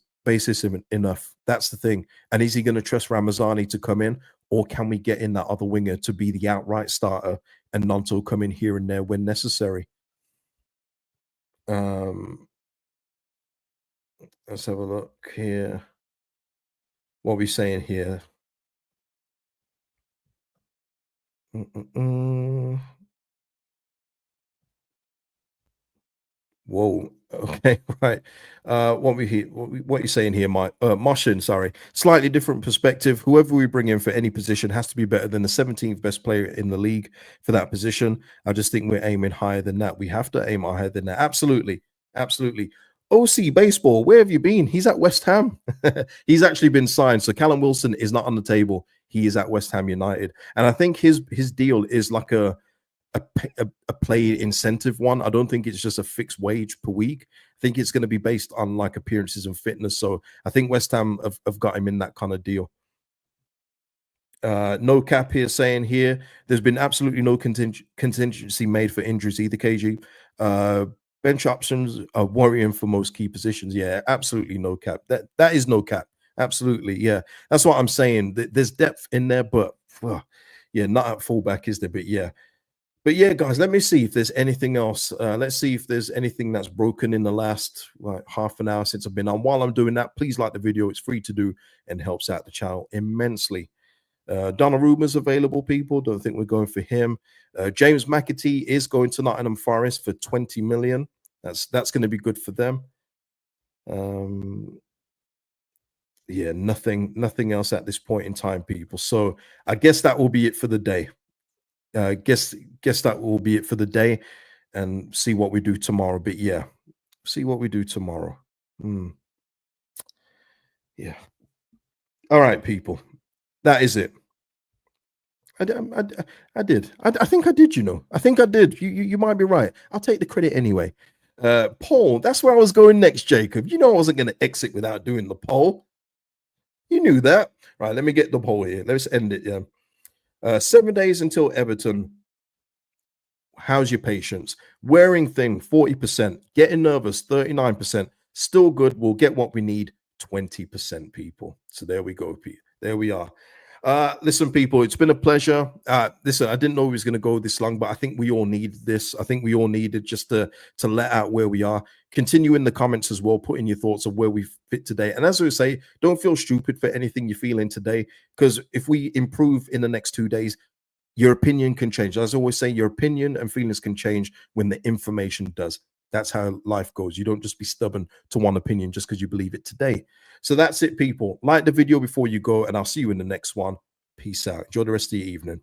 enough? That's the thing. And is he going to trust Ramazani to come in, or can we get in that other winger to be the outright starter and Nonto come in here and there when necessary? Let's have a look here. What are we saying here? Whoa. Okay, right. What are you saying here, Mike? Moshin, sorry. Slightly different perspective. Whoever we bring in for any position has to be better than the 17th best player in the league for that position. I just think we're aiming higher than that. We have to aim higher than that. Absolutely. Absolutely. OC Baseball, where have you been? He's at West Ham. He's actually been signed. So Callum Wilson is not on the table. He is at West Ham United. And I think his deal is like a play incentive one. I don't think it's just a fixed wage per week. I think it's going to be based on like appearances and fitness. So I think West Ham have got him in that kind of deal. No cap here saying here there's been absolutely no contingency made for injuries either, KG. Bench options are worrying for most key positions. Yeah, absolutely no cap. That is no cap. Absolutely, yeah. That's what I'm saying. There's depth in there, but yeah, not at fullback, is there? But yeah, guys, let me see if there's anything else. Let's see if there's anything that's broken in the last half an hour since I've been on. While I'm doing that, please like the video. It's free to do and helps out the channel immensely. Donnarumma's available, people. Don't think we're going for him. James McAtee is going to Nottingham Forest for 20 million. That's going to be good for them. Yeah, nothing else at this point in time, people. So I guess that will be it for the day. Guess that will be it for the day, and see what we do tomorrow. But yeah, see what we do tomorrow. Yeah. All right, people. That is it. I did. I think I did, you know. I think I did. You might be right. I'll take the credit anyway. Poll, that's where I was going next, Jacob. You know I wasn't going to exit without doing the poll. You knew that. Right, let me get the poll here. Let's end it, yeah. 7 days until Everton. How's your patience? Wearing thing, 40%. Getting nervous, 39%. Still good. We'll get what we need, 20%, people. So there we go. There we are. Listen, people, it's been a pleasure. Listen, I didn't know it was going to go this long, but I think we all need this. I think we all needed just to let out where we are. Continue in the comments as well, put in your thoughts of where we fit today. And as I say, don't feel stupid for anything you're feeling today, because if we improve in the next 2 days, your opinion can change. As I always say, your opinion and feelings can change when the information does. That's how life goes. You don't just be stubborn to one opinion just because you believe it today. So that's it, people. Like the video before you go, and I'll see you in the next one. Peace out. Enjoy the rest of your evening.